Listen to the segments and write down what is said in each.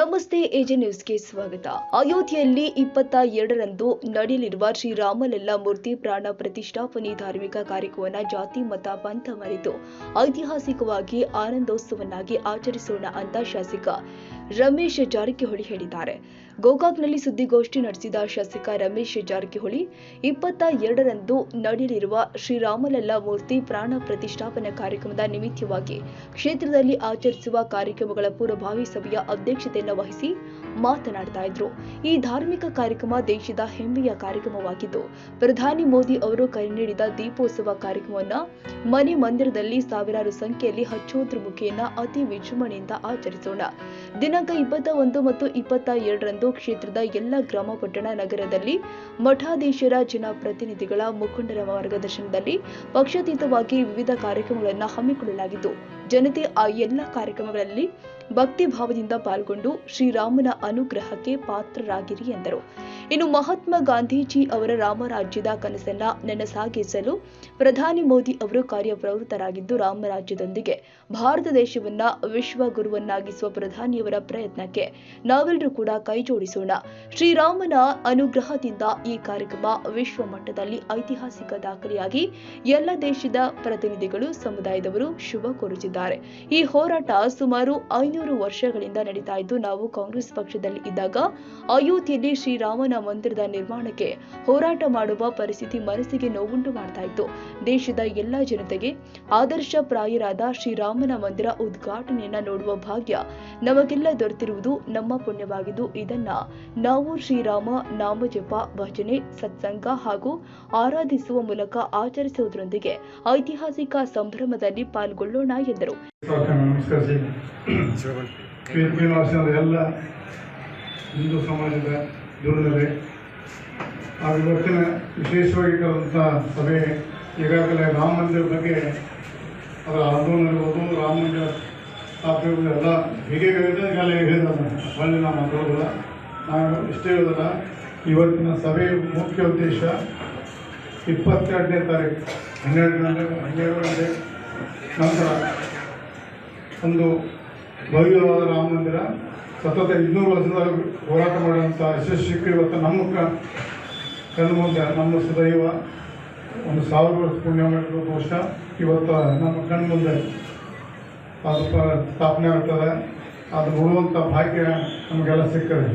ನಮಸ್ತೆ ಎಜೆ ನ್ಯೂಸ್ಗೆ ಸ್ವಾಗತ. ಅಯೋಧ್ಯೆಯಲ್ಲಿ 22ರಂದು ನಡೆಯಲಿರುವ ಶ್ರೀರಾಮಲಲ್ಲಾ ಮೂರ್ತಿ ಪ್ರಾಣ ಪ್ರತಿಷ್ಠಾಪನೆ ಧಾರ್ಮಿಕ ಕಾರ್ಯಕ್ರಮವನ್ನು ಜಾತಿ ಮತ ಪಂಥ ಮರೆತು ಐತಿಹಾಸಿಕವಾಗಿ ಆನಂದೋತ್ಸವನ್ನಾಗಿ ಆಚರಿಸೋಣ ಅಂತ ಶಾಸಕ ರಮೇಶ್ ಜಾರಕಿಹೊಳಿ ಹೇಳಿದ್ದಾರೆ. ಗೋಕಾಕ್ನಲ್ಲಿ ಸುದ್ದಿಗೋಷ್ಠಿ ನಡೆಸಿದ ಶಾಸಕ ರಮೇಶ್ ಜಾರಕಿಹೊಳಿ 22ರಂದು ನಡೆಯಲಿರುವ ಶ್ರೀರಾಮಲಲ್ಲಾ ಮೂರ್ತಿ ಪ್ರಾಣ ಪ್ರತಿಷ್ಠಾಪನಾ ಕಾರ್ಯಕ್ರಮದ ನಿಮಿತ್ತವಾಗಿ ಕ್ಷೇತ್ರದಲ್ಲಿ ಆಚರಿಸುವ ಕಾರ್ಯಕ್ರಮಗಳ ಪೂರ್ವಭಾವಿ ಸಭೆಯ ಅಧ್ಯಕ್ಷತೆಯನ್ನು ವಹಿಸಿ ಮಾತನಾಡ್ತಾ ಇದ್ರು. ಈ ಧಾರ್ಮಿಕ ಕಾರ್ಯಕ್ರಮ ದೇಶದ ಹೆಮ್ಮೆಯ ಕಾರ್ಯಕ್ರಮವಾಗಿದ್ದು, ಪ್ರಧಾನಿ ಮೋದಿ ಅವರು ಕರೆ ನೀಡಿದ ದೀಪೋತ್ಸವ ಕಾರ್ಯಕ್ರಮವನ್ನು ಮನೆ ಮಂದಿರದಲ್ಲಿ ಸಾವಿರಾರು ಸಂಖ್ಯೆಯಲ್ಲಿ ಹಚ್ಚೋದ್ರ ಮುಖೇನ ಅತಿ ವಿಜೃಂಭಣೆಯಿಂದ ಆಚರಿಸೋಣ. ದಿನಾಂಕ 21 ಮತ್ತು 22ರಂದು ಕ್ಷೇತ್ರದ ಎಲ್ಲ ಗ್ರಾಮ ಪಟ್ಟಣ ನಗರದಲ್ಲಿ ಮಠಾಧೀಶರ ಜನಪ್ರತಿನಿಧಿಗಳ ಮುಖಂಡರ ಮಾರ್ಗದರ್ಶನದಲ್ಲಿ ಪಕ್ಷಾತೀತವಾಗಿ ವಿವಿಧ ಕಾರ್ಯಕ್ರಮಗಳನ್ನು ಹಮ್ಮಿಕೊಳ್ಳಲಾಗಿದ್ದು, ಜನತೆ ಆ ಎಲ್ಲ ಕಾರ್ಯಕ್ರಮಗಳಲ್ಲಿ ಭಕ್ತಿ ಭಾವದಿಂದ ಪಾಲ್ಗೊಂಡು ಶ್ರೀರಾಮನ ಅನುಗ್ರಹಕ್ಕೆ ಪಾತ್ರರಾಗಿರಿ ಎಂದರು. ಇನ್ನು ಮಹಾತ್ಮ ಗಾಂಧೀಜಿ ಅವರ ರಾಮರಾಜ್ಯದ ಕನಸನ್ನ ನನಸಾಗಿಸಲು ಪ್ರಧಾನಿ ಮೋದಿ ಅವರು ಕಾರ್ಯಪ್ರವೃತ್ತರಾಗಿದ್ದು, ರಾಮರಾಜ್ಯದೊಂದಿಗೆ ಭಾರತ ದೇಶವನ್ನ ವಿಶ್ವ ಗುರುವನ್ನಾಗಿಸುವ ಪ್ರಧಾನಿಯವರ ಪ್ರಯತ್ನಕ್ಕೆ ನಾವೆಲ್ಲರೂ ಕೂಡ ಕೈ ಜೋಡಿಸೋಣ. ಶ್ರೀರಾಮನ ಅನುಗ್ರಹದಿಂದ ಈ ಕಾರ್ಯಕ್ರಮ ವಿಶ್ವ ಮಟ್ಟದಲ್ಲಿ ಐತಿಹಾಸಿಕ ದಾಖಲೆಯಾಗಿ ಎಲ್ಲ ದೇಶದ ಪ್ರತಿನಿಧಿಗಳು ಸಮುದಾಯದವರು ಶುಭ ಕೋರುತ್ತಿದ್ದಾರೆ. ಈ ಹೋರಾಟ ಸುಮಾರು 500 ವರ್ಷಗಳಿಂದ ನಡೀತಾ ಇದ್ದು, ನಾವು ಕಾಂಗ್ರೆಸ್ ಪಕ್ಷದಲ್ಲಿ ಇದ್ದಾಗ ಅಯೋಧ್ಯೆಯಲ್ಲಿ ಶ್ರೀರಾಮನ ಮಂದಿರದ ನಿರ್ಮಾಣಕ್ಕೆ ಹೋರಾಟ ಮಾಡುವ ಪರಿಸ್ಥಿತಿ ಮನಸ್ಸಿಗೆ ನೋವುಂಟು ಮಾಡ್ತಾ ಇತ್ತು. ದೇಶದ ಎಲ್ಲ ಜನತೆಗೆ ಆದರ್ಶಪ್ರಾಯರಾದ ಶ್ರೀರಾಮನ ಮಂದಿರ ಉದ್ಘಾಟನೆಯನ್ನ ನೋಡುವ ಭಾಗ್ಯ ನಮಗೆಲ್ಲ ದೊರೆತಿರುವುದು ನಮ್ಮ ಪುಣ್ಯವಾಗಿದ್ದು, ಇದನ್ನ ನಾವು ಶ್ರೀರಾಮ ನಾಮಜಪ, ಭಜನೆ, ಸತ್ಸಂಗ ಹಾಗೂ ಆರಾಧಿಸುವ ಮೂಲಕ ಆಚರಿಸುವುದರೊಂದಿಗೆ ಐತಿಹಾಸಿಕ ಸಂಭ್ರಮದಲ್ಲಿ ಪಾಲ್ಗೊಳ್ಳೋಣ ಎಂದರು. ಎಲ್ಲ ಹಿಂದೂ ಸಮಾಜದ ದುರ್ಗದೆ ಹಾಗೂ ಇವತ್ತಿನ ವಿಶೇಷವಾಗಿ ಕರೆದಂಥ ಸಭೆ ಈಗಾಗಲೇ ರಾಮ ಮಂದಿರ ಬಗ್ಗೆ ಅದರ ಆಂದೋಲನ ಇರ್ಬೋದು, ರಾಮ ಮಂದಿರ ಸ್ಥಾಪನೆ ಎಲ್ಲ ಹೀಗೆ ಈಗಾಗಲೇ ಹೇಳಿದ ಅಲ್ಲಿ ನಾವು ಮಾತಾಡೋದಿಲ್ಲ. ನಾನು ಇಷ್ಟೇ ಹೇಳೋದಿಲ್ಲ, ಇವತ್ತಿನ ಸಭೆಯ ಮುಖ್ಯ ಉದ್ದೇಶ 22ನೇ ತಾರೀಕು 12 ಗಂಟೆ ನಂತರ ಒಂದು ಭವ್ಯವಾದ ರಾಮ ಮಂದಿರ ಸತತ 200 ವರ್ಷದ ಹೋರಾಟ ಮಾಡುವಂಥ ಯಶಸ್ವಿಗೆ ಇವತ್ತು ನಮ್ಮ ಕಣ್ಣು ಮುಂದೆ ನಮ್ಮ ಸದೈವ 1000 ವರ್ಷ ಪುಣ್ಯ ಮಾಡಿರೋ ವರ್ಷ ಇವತ್ತು ನಮ್ಮ ಕಣ್ಣು ಮುಂದೆ ಅದು ಸ್ಥಾಪನೆ ಆಗ್ತದೆ. ಅದು ನೋಡುವಂಥ ಭಾಗ್ಯ ನಮಗೆಲ್ಲ ಸಿಗ್ತದೆ.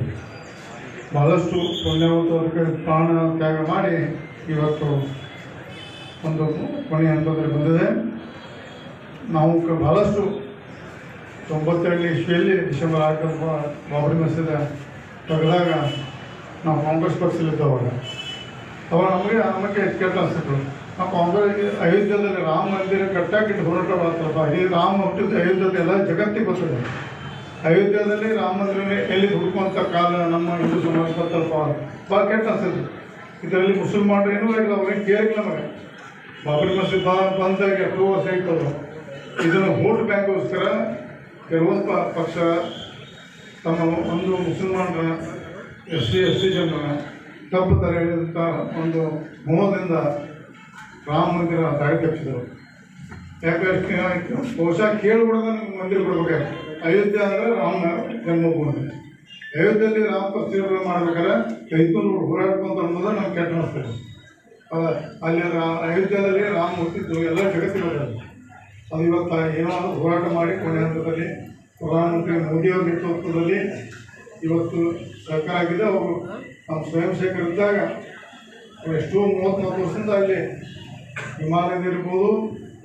ಬಹಳಷ್ಟು ಪುಣ್ಯವಂತರಿಗೆ ಪ್ರಾಣ ತ್ಯಾಗ ಮಾಡಿ ಇವತ್ತು ಒಂದು ಕೊನೆಯ ಹಂತದಲ್ಲಿ ಬಂದಿದೆ. ನಾವು ಬಹಳಷ್ಟು 92ನೇ ಇಸ್ವಿಯಲ್ಲಿ ಡಿಸೆಂಬರ್ 6 ಬಾಬರಿ ಮಸೀದಿ ತೆಗೆದಾಗ ನಾವು ಕಾಂಗ್ರೆಸ್ ಪಕ್ಷದಲ್ಲಿದ್ದವಾಗ ನಮಗೆ ಕೆಟ್ಟ ಅನಿಸಿದ್ರು. ನಾವು ಕಾಂಗ್ರೆಸ್ಗೆ ಅಯೋಧ್ಯೆಯಲ್ಲಿ ರಾಮ ಮಂದಿರ ಕಟ್ಟಾಕಿಟ್ಟು ಹೋರಾಟ ಮಾಡ್ತಾರಪ್ಪ, ಈ ರಾಮ ಹುಟ್ಟಿದ ಅಯೋಧ್ಯೆಯಲ್ಲಿ ಎಲ್ಲ ಜಗತ್ತಿಗೆ ಗೊತ್ತಿದೆ. ಅಯೋಧ್ಯೆಯಲ್ಲಿ ರಾಮ ಮಂದಿರ ಎಲ್ಲಿ ಹುಡುಕುವಂಥ ಕಾಲ ನಮ್ಮ ಹಿಂದೂ ಸಮಾಜ ಬರ್ತಾರಪ್ಪ, ಭಾಳ ಕೆಟ್ಟ ಅನಿಸಿದ್ರು. ಇದರಲ್ಲಿ ಮುಸಲ್ಮಾನರು ಏನೂ ಆಗಿಲ್ಲ, ಅವ್ರಿಗೆ ಕೇಳಿಲ್ಲ. ನಮಗೆ ಬಾಬರಿ ಮಸೀದಿ ಬಂದಾಗ 2 ವರ್ಷ ಇರ್ತದೆ. ಇದನ್ನು ವೋಟ್ ಬ್ಯಾಂಕ್ಗೋಸ್ಕರ ಕೆಲವೊಂದು ಪಕ್ಷ ತಮ್ಮ ಒಂದು ಮುಸಲ್ಮಾನರ SC ಜನರ ತಪ್ಪು ತರೆಯುವಂಥ ಒಂದು ಮೋಹದಿಂದ ರಾಮ ಮಂದಿರ ದಾರಿ ತಪ್ಪಿಸಿದರು. ಯಾಕೆ ಬಹುಶಃ ಕೇಳ್ಬಿಡೋದ ನಿಮ್ಗೆ ಮಂದಿರ ಕೊಡ್ಬೇಕಾಗ್ತದೆ. ಅಯೋಧ್ಯೆ ಅಂದರೆ ರಾಮ ಜನ್ಮಭೂಮಿ. ಅಯೋಧ್ಯೆಯಲ್ಲಿ ರಾಮ ಪ್ರತಿಷ್ಠಾಪನೆ ಮಾಡ್ಬೇಕಾದ್ರೆ 500 ಹೋರಾಡ್ಕೊಂತ ಅನ್ನೋದು ನಮ್ಗೆ ಕೆಟ್ಟ ಅನಿಸ್ತದೆ. ಅಲ್ಲಿ ಅಯೋಧ್ಯೆಯಲ್ಲಿ ರಾಮ ಹುಟ್ಟಿದ್ದು ಎಲ್ಲ ಜಗತ್ತಿನ ಅದು ಇವತ್ತು ಏನೋ ಹೋರಾಟ ಮಾಡಿ ಕೊನೆ ಹಂತದಲ್ಲಿ ಪ್ರಧಾನಮಂತ್ರಿ ಮೋದಿಯವರ ನೇತೃತ್ವದಲ್ಲಿ ಇವತ್ತು ಸರ್ಕಾರ ಆಗಿದೆ. ಅವರು ನಮ್ಮ ಸ್ವಯಂ ಸೇವಕರಿದ್ದಾಗ ಎಷ್ಟೋ 30-40 ವರ್ಷದಿಂದ ಅಲ್ಲಿ ಹಿಮಾಲಯದಿರ್ಬೋದು,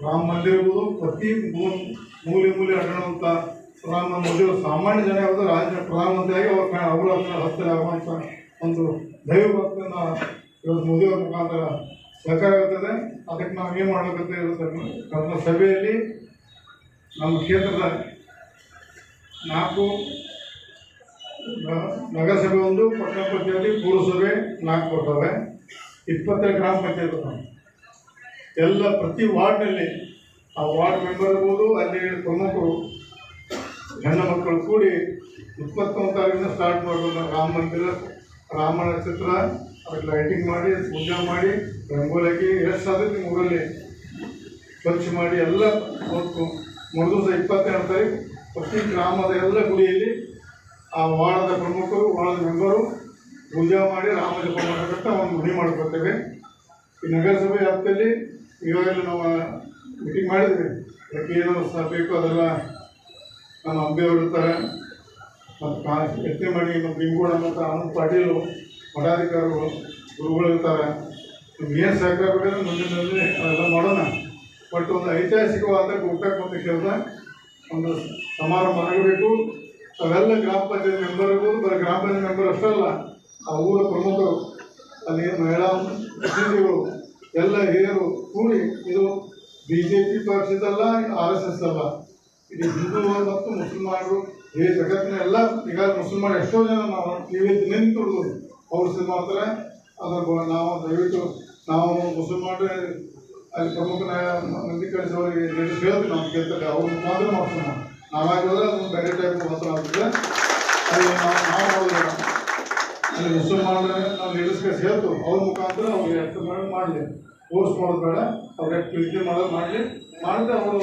ರಾಮ ಮಂದಿರ ಇರ್ಬೋದು, ಪ್ರತಿ ಮೂಲೆ ಅಡ್ಡಾಡುವಂಥ ಪ್ರಧಾನಮಂತ್ರಿ ಮೋದಿಯವರು ಸಾಮಾನ್ಯ ಜನ ಯಾವುದು ಪ್ರಧಾನಮಂತ್ರಿಯಾಗಿ ಅವರ ಹತ್ತಿರ ಆಗುವಂಥ ಒಂದು ದೈವ ಭಕ್ತಿಯಿಂದ ಇವತ್ತು ಮೋದಿಯವರ ಮುಖಾಂತರ ಸಹಕಾರ ಆಗುತ್ತದೆ. ಅದಕ್ಕೆ ನಾವು ಏನು ಮಾಡಬೇಕಂತ ಕಳೆದ ಸಭೆಯಲ್ಲಿ ನಮ್ಮ ಕ್ಷೇತ್ರದ 4 ನಗರಸಭೆ, 1 ಪಟ್ಟಣ ಪಂಚಾಯತಿ, ಪುರಸಭೆ 4 ಬರ್ತವೆ, 22 ಗ್ರಾಮ ಪಂಚಾಯತ್ ಬರ್ತವೆ. ಎಲ್ಲ ಪ್ರತಿ ವಾರ್ಡ್ನಲ್ಲಿ ಆ ವಾರ್ಡ್ ಮೆಂಬರ್ ಇರ್ಬೋದು, ಅಲ್ಲಿ ಪ್ರಮುಖರು ಹೆಣ್ಣು ಮಕ್ಕಳು ಕೂಡಿ 21 ತಾರೀಕಿನ ಸ್ಟಾರ್ಟ್ ಮಾಡ್ಬೋದು. ರಾಮ ಮಂದಿರ, ರಾಮನ ಚಿತ್ರ, ಅದಕ್ಕೆ ಲೈಟಿಂಗ್ ಮಾಡಿ, ಪೂಜೆ ಮಾಡಿ, ರಂಗೋಲಿ ಹಾಕಿ, ಎಷ್ಟು ಸಾಧ್ಯತೆ ಊರಲ್ಲಿ ಸ್ವಚ್ಛ ಮಾಡಿ ಎಲ್ಲ ಹೊತ್ತು 3 ದಿವಸ 22 ತಾರೀಕು ಪ್ರತಿ ಗ್ರಾಮದ ಎಲ್ಲ ಗುಡಿಯಲ್ಲಿ ಆ ವಾರ್ಡದ ಪ್ರಮುಖರು ವಾರ್ಡ್ ಮೆಂಬರು ಪೂಜೆ ಮಾಡಿ ರಾಮ ಜಪ ಮಾಡಬೇಕಂತ ಒಂದು ಮನವಿ ಮಾಡ್ಕೊತೇವೆ. ಈ ನಗರಸಭೆ ವ್ಯಾಪ್ತಿಯಲ್ಲಿ ಈಗಾಗಲೇ ನಾವು ಮೀಟಿಂಗ್ ಮಾಡಿದ್ವಿ. ಅದಕ್ಕೆ ಏನು ಬೇಕು ಅದೆಲ್ಲ ನಮ್ಮ ಅಂಬೆಯವರು ಇರ್ತಾರೆ, ಮತ್ತು ಯತ್ನೆ ಮಾಡಿ ಮತ್ತು ಬಿಂಗೋಡ ಮತ್ತು ಆನಂದ್ ಪಾಟೀಲು ಮಠಾಧಿಕಾರಿಗಳು ಗುರುಗಳು ಇರ್ತಾರೆ. ನಿಮ್ಗೆ ಏನು ಸಹಕಾರ ಬೇಕಾದ್ರೆ ಮುಂದಿನಲ್ಲಿ ಅದೆಲ್ಲ ಮಾಡೋಣ. ಬಟ್ ಒಂದು ಐತಿಹಾಸಿಕವಾದ ಗೋಕಾಕ್ ಮತ್ತು ಕೆಲಸ ಒಂದು ಸಮಾರಂಭ ಆಗಬೇಕು. ಅವೆಲ್ಲ ಗ್ರಾಮ ಪಂಚಾಯತ್ ಮೆಂಬರ್ ಇರ್ಬೋದು, ಬರೀ ಗ್ರಾಮ ಪಂಚಾಯತ್ ಮೆಂಬರ್ ಅಷ್ಟೇ ಅಲ್ಲ, ಆ ಊರ ಪ್ರಮುಖರು, ಅಲ್ಲಿ ಮಹಿಳಾ ಪ್ರತಿನಿಧಿಗಳು ಎಲ್ಲ ಹಿರಿಯರು ಕೂಡಿ, ಇದು BJP ಪಕ್ಷದಲ್ಲ, RSS ಅಲ್ಲ, ಇದು ಹಿಂದೂಗಳು ಮತ್ತು ಮುಸಲ್ಮಾನರು ಈ ಜಗತ್ತಿನ ಎಲ್ಲ ಈಗ ಮುಸಲ್ಮಾನ ಎಷ್ಟೋ ಜನ ನಾವು ನಿಂತು ಅವ್ರು ಸಿದ್ಧ ಮಾಡ್ತಾರೆ. ಅದರ ನಾವು ದಯವಿಟ್ಟು ನಾವು ಮುಸಲ್ಮಾನರೇ ಅಲ್ಲಿ ಪ್ರಮುಖ ಮಂದಿ ಕಳಿಸೋರಿಗೆ ಹೇಳ್ತೀವಿ, ನಾವು ಕೇಳ್ತಾರೆ ಅವ್ರ ಮುಖಾಂತರ ಮಾಡ್ತೀವಿ. ನಾವಾಗಿದ್ರೆ ಅದನ್ನು ಬೇರೆ ಟೈಪ್ ಮಾತ್ರ ಆಗ್ತದೆ. ಅಲ್ಲಿ ನಾವು ಮಾಡೋದಿಲ್ಲ, ಅಲ್ಲಿ ಮುಸಲ್ಮಾನರೇ ನಾವು ಲೀಡರ್ಸ್ ಕಳಿಸಿ ಹೇಳ್ತು ಅವ್ರ ಮುಖಾಂತರ ಅವ್ರಿಗೆ ಅರ್ಥ ಮಾಡಲಿ, ಫೋರ್ಸ್ ಮಾಡೋದು ಬೇಡ, ಅವ್ರಿಗೆ ಪ್ರೀತಿ ಮಾಡೋದು ಮಾಡಲಿ, ಮಾಡಿದ್ರೆ ಅವರು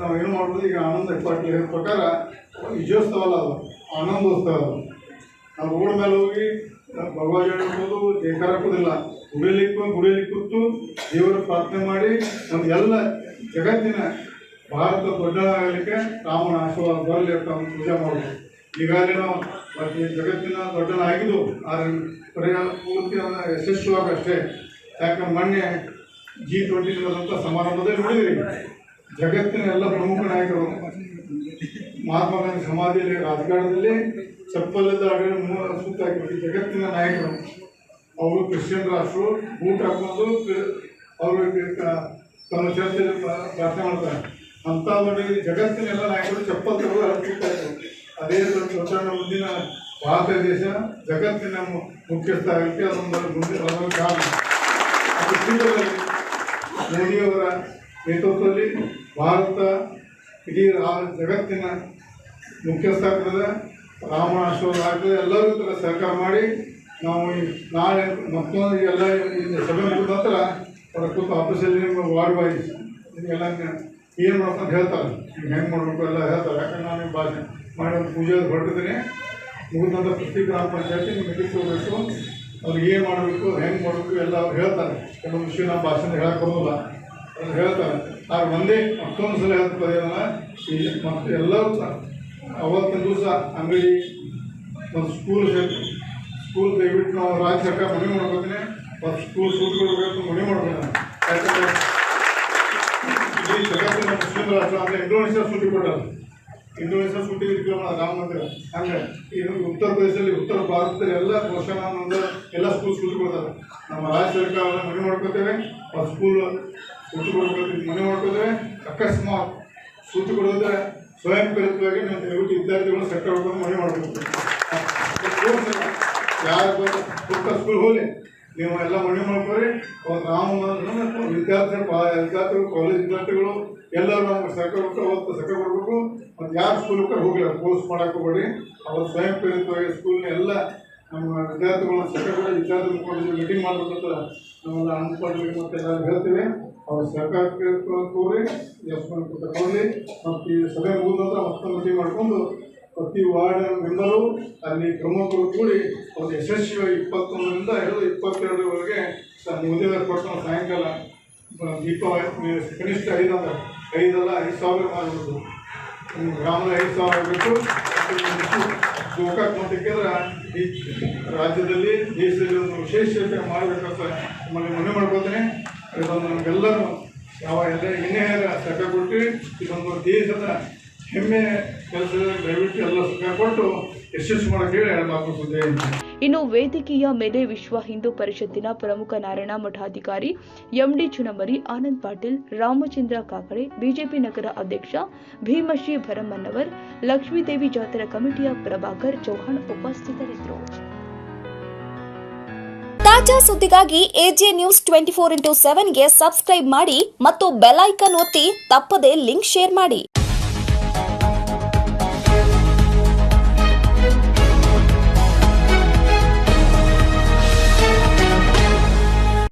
ನಾವು ಏನು ಮಾಡೋದು. ಈಗ ಆನಂದ ಪಾಟೀಲ್ ಹೇಳಿದ ಪ್ರಕಾರ ವಿಜಯೋತ್ಸವ ಅಲ್ಲ, ಅದು ಆನಂದೋತ್ಸವ. ಅದು ನಾವು ರೋಡ್ ಮೇಲೆ ಹೋಗಿ ಭಗವಾನ್ ಹೇಳ್ಬೋದು, ಜಯಕಾರ ಹಾಕೋದಿಲ್ಲ, ಗುಡಿಯಲ್ಲಿ ಕೂತು ದೇವರ ಪ್ರಾರ್ಥನೆ ಮಾಡಿ ನಮ್ಗೆ ಎಲ್ಲ ಜಗತ್ತಿನ ಭಾರತ ದೊಡ್ಡನಾಗಲಿಕ್ಕೆ ರಾಮನ ಆಶೀರ್ವಾದ ಬರಲಿ ಅಂತ ಒಂದು ಪೂಜೆ ಮಾಡೋದು. ಈಗಾಗಲೇ ನಾವು ಜಗತ್ತಿನ ದೊಡ್ಡನಾಗಿದ್ದು ಆದರೆ ಪೂರ್ತಿ ಯಶಸ್ವಿಯಾಗಿ ಅಷ್ಟೇ. ಯಾಕಂದ್ರೆ ಮೊನ್ನೆ G20 ನಡೆದಂಥ ಸಮಾರಂಭದಲ್ಲಿ ನೋಡಿದ್ರಿ, ಜಗತ್ತಿನ ಎಲ್ಲ ಪ್ರಮುಖ ನಾಯಕರು ಮಹಾತ್ಮ ಗಾಂಧಿ ಸಮಾಧಿಯಲ್ಲಿ ರಾಜಕಾರಣದಲ್ಲಿ ಚಪ್ಪಲದ ಅಡಿ ಸುತ್ತ ಹಾಕಿ ಜಗತ್ತಿನ ನಾಯಕರು ಅವರು ಕ್ರಿಶ್ಚಿಯನ್ ರಾಷ್ಟ್ರರು ಬೂಟ್ ಹಾಕೊಂಡು ಅವರು ತಮ್ಮ ಚರ್ಚೆಯಲ್ಲಿ ಪ್ರಾರ್ಥನೆ ಮಾಡ್ತಾರೆ. ಅಂಥ ನೋಡಿ ಜಗತ್ತಿನ ಎಲ್ಲ ನಾಯಕರು ಚಪ್ಪಲ್ ತಗೊಂಡು ಸುತ್ತಾ ಇದ್ರು. ಅದೇ ದೊಡ್ಡ ಮುಂದಿನ ಭಾರತ ದೇಶ ಜಗತ್ತಿನ ಮುಖ್ಯಸ್ಥ ಆಗಲಿಕ್ಕೆ ಅದೊಂದು ಮುಂದೆ ಕಾರಣ. ಅದು ಶೀಘ್ರದಲ್ಲಿ ಮೋದಿಯವರ ನೇತೃತ್ವದಲ್ಲಿ ಭಾರತ ಇಡೀ ಜಗತ್ತಿನ ಮುಖ್ಯಸ್ಥ ಆಗ್ತದೆ, ರಾಮನ ಆಶೀರ್ವಾದ ಆಗ್ತದೆ. ಎಲ್ಲರೂ ಥರ ಸಹಕಾರ ಮಾಡಿ ನಾವು ನಾಳೆ ಮತ್ತೊಂದು ಎಲ್ಲ ಸಭೆ ಮುಗಿದ ನಂತರ ಅವರ ಕೂತು ಆಫೀಸಲ್ಲಿ ನಿಮ್ಮ ವಾರ್ಡ್ ವೈಸ್ ಎಲ್ಲ ಏನು ಮಾಡ್ಕೊಂಡು ಹೇಳ್ತಾರೆ, ನೀವು ಹೆಂಗೆ ಮಾಡಬೇಕು ಎಲ್ಲ ಹೇಳ್ತಾರೆ. ಯಾಕಂದ್ರೆ ನಾನು ನಿಮ್ಮ ಭಾಷೆ ಮಾಡಿ ಒಂದು ಪೂಜೆ ಹೊರಟಿದ್ದೀನಿ. ಮುಗಿದ ನಂತರ ಪ್ರತಿ ಗ್ರಾಮ ಪಂಚಾಯತಿ ನೀವು ಮೀಟಿಂಗ್ ಹೋಗಬೇಕು, ಅವ್ರಿಗೆ ಏನು ಮಾಡಬೇಕು ಹೆಂಗೆ ಮಾಡಬೇಕು ಎಲ್ಲ ಅವ್ರು ಹೇಳ್ತಾರೆ. ಕೆಲವೊಂದು ವಿಷಯ ನಮ್ಮ ಭಾಷೆನ ಹೇಳಕ್ಕೆ ಬರೋಲ್ಲ, ಅದು ಹೇಳ್ತಾರೆ. ಆದ್ರೆ ಒಂದೇ ಮತ್ತೊಂದು ಸಲ ಹೇಳ್ತಾರೆ ಏನಲ್ಲ, ಈ ಮತ್ತು ಎಲ್ಲರೂ ಅವತ್ತಿನ ದಿವಸ ಅಂಗಡಿ ಮತ್ತು ಸ್ಕೂಲ್ ದಯವಿಟ್ಟು ನಾವು ರಾಜ್ಯ ಸರ್ಕಾರ ಮನೆ ಮಾಡ್ಕೋತೀನಿ, ಮತ್ತು ಸ್ಕೂಲ್ ಸೂಟ್ ಕೊಡಬೇಕು ಮನೆ ಮಾಡ್ಬೇಕು. ಯಾಕಂದರೆ ಈ ಜಗತ್ತಿನ ಮುಸ್ಲಿಂ ರಾಷ್ಟ್ರ ಅಂದರೆ ಇಂಡೋನೇಷ್ಯಾ ಸೂಟಿ ಕೊಟ್ಟಲ್ಲ, ಇಂಡೋನೇಷ್ಯಾ ಸೂಟಿ ರಾಮ ಮಂದಿರ. ಹಂಗೆ ಇದು ಉತ್ತರ ಪ್ರದೇಶದಲ್ಲಿ ಉತ್ತರ ಭಾರತದಲ್ಲಿ ಎಲ್ಲ ವರ್ಷಾನಂದ ಎಲ್ಲ ಸ್ಕೂಲ್ ಸೂಟಿ ಕೊಡ್ತಾರೆ. ನಮ್ಮ ರಾಜ್ಯ ಸರ್ಕಾರ ಮನೆ ಮಾಡ್ಕೋತೇವೆ, ಮತ್ತು ಸ್ಕೂಲ್ ಸೂಟಿ ಕೊಡ್ಬೇಕು ಮನೆ ಮಾಡ್ಕೋತೇವೆ. ಅಕಸ್ಮಾತ್ ಸೂಟಿ ಕೊಡೋದ್ರೆ ಸ್ವಯಂ ಪ್ರೇರಿತವಾಗಿ ನಾವು ದಯವಿಟ್ಟು ವಿದ್ಯಾರ್ಥಿಗಳು ಸರ್ಕಾರ ಹೋಗೋದು ಮನೆ ಮಾಡಬೇಕು. ಯಾರು ಪುಟ್ಟ ಸ್ಕೂಲ್ ಹೋಗಲಿ ನೀವು ಎಲ್ಲ ಮನೆ ಮಾಡ್ಕೊರಿ. ಅವ್ರು ರಾಮ ವಿದ್ಯಾರ್ಥಿಗಳು ಕಾಲೇಜ್ ವಿದ್ಯಾರ್ಥಿಗಳು ಎಲ್ಲರೂ ನಮ್ಗೆ ಸರ್ಕಾರ ಅವತ್ತು ಸರ್ಕಾರ ಕೊಡಬೇಕು. ಮತ್ತು ಯಾರು ಸ್ಕೂಲ್ ಹೋಗಿಲ್ಲ ಕೋರ್ಸ್ ಮಾಡಕ್ಕೆ ಹೋಗ್ಬೇಡಿ. ಅವತ್ತು ಸ್ವಯಂ ಪ್ರೇರಿತವಾಗಿ ಸ್ಕೂಲ್ನ ಎಲ್ಲ ನಮ್ಮ ವಿದ್ಯಾರ್ಥಿಗಳು ಸರ್ಕಾರ ವಿದ್ಯಾರ್ಥಿಗಳು ಕೊಂಡು ಮೀಟಿಂಗ್ ಮಾಡಬೇಕಂತ ನಾವೆಲ್ಲ ಅನ್ಪಾಡ್ಲಿಕ್ಕೆ ಮತ್ತು ಎಲ್ಲ ಹೇಳ್ತೀವಿ. ಅವ್ರು ಸರ್ಕಾರಕ್ಕೆ ತೋರಿ ತಗೊಳ್ಳಿ. ಮತ್ತು ಈ ಸಭೆ ಮುಗಿದ ನಂತರ ಮತ್ತೊಂದು ಮೀಟಿಂಗ್ ಮಾಡಿಕೊಂಡು ಪ್ರತಿ ವಾರ್ಡ್ ಮೆಂಬರು ಅಲ್ಲಿ ಪ್ರಮುಖರು ಕೂಡಿ ಅವ್ರು ಯಶಸ್ವಿಯಾಗಿ 21ರಿಂದ 22ರವರೆಗೆ ಮುಗಿದ ಕೊಟ್ಟು ಸಾಯಂಕಾಲ ದೀಪಾವಳಿ ಕನಿಷ್ಠ 5,000 ಮಾಡಬೇಕು. ಗ್ರಾಮದ 5,000 ಆಗಬೇಕು. ಗೋಕಾಕ್ ಮತಕ್ಕಿದ್ರೆ ಈ ರಾಜ್ಯದಲ್ಲಿ ದೇಶದಲ್ಲಿ ಒಂದು ವಿಶೇಷತೆ ಮಾಡಬೇಕಂತ ನಮ್ಮಲ್ಲಿ ಮನವಿ ಮಾಡ್ಕೊತೀನಿ. ಇದೊಂದು ನಮಗೆಲ್ಲರೂ ಇನ್ನೇ ಸರ್ಕಾರ ಕೊಟ್ಟು ಇದೊಂದು ದೇಶದ ಹೆಮ್ಮೆ ಕೆಲಸ ದಯವಿಟ್ಟು ಎಲ್ಲ ಸರ್ಕಾರ ಕೊಟ್ಟು ಯಶಸ್ವಿ ಮಾಡಕ್ಕೆ ಹೇಳಿ ಮಾತನಾಡುತ್ತಿದ್ದೆ. ಇನ್ನು ವೇದಿಕೆಯ ಮೇಲೆ ವಿಶ್ವ ಹಿಂದೂ ಪರಿಷತ್ತಿನ ಪ್ರಮುಖ ನಾರಾಯಣ ಮಠಾಧಿಕಾರಿ MD ಚುನಮರಿ, ಆನಂದ್ ಪಾಟೀಲ್, ರಾಮಚಂದ್ರ ಕಾಕಡೆ, ಬಿಜೆಪಿ ನಗರ ಅಧ್ಯಕ್ಷ ಭೀಮಶ್ರೀ ಭರಮನ್ನವರ್, ಲಕ್ಷ್ಮೀದೇವಿ ಜಾತ್ರಾ ಕಮಿಟಿಯ ಪ್ರಭಾಕರ್ ಚೌಹಾಣ್ ಉಪಸ್ಥಿತರಿದ್ದರು. ತಾಜಾ ಸುದ್ದಿಗಾಗಿ AJ ನ್ಯೂಸ್ 24x7ಗೆ ಸಬ್ಸ್ಕ್ರೈಬ್ ಮಾಡಿ ಮತ್ತು ಬೆಲ್ ಐಕಾನ್ ಒತ್ತಿ ತಪ್ಪದೇ ಲಿಂಕ್ ಶೇರ್ ಮಾಡಿ.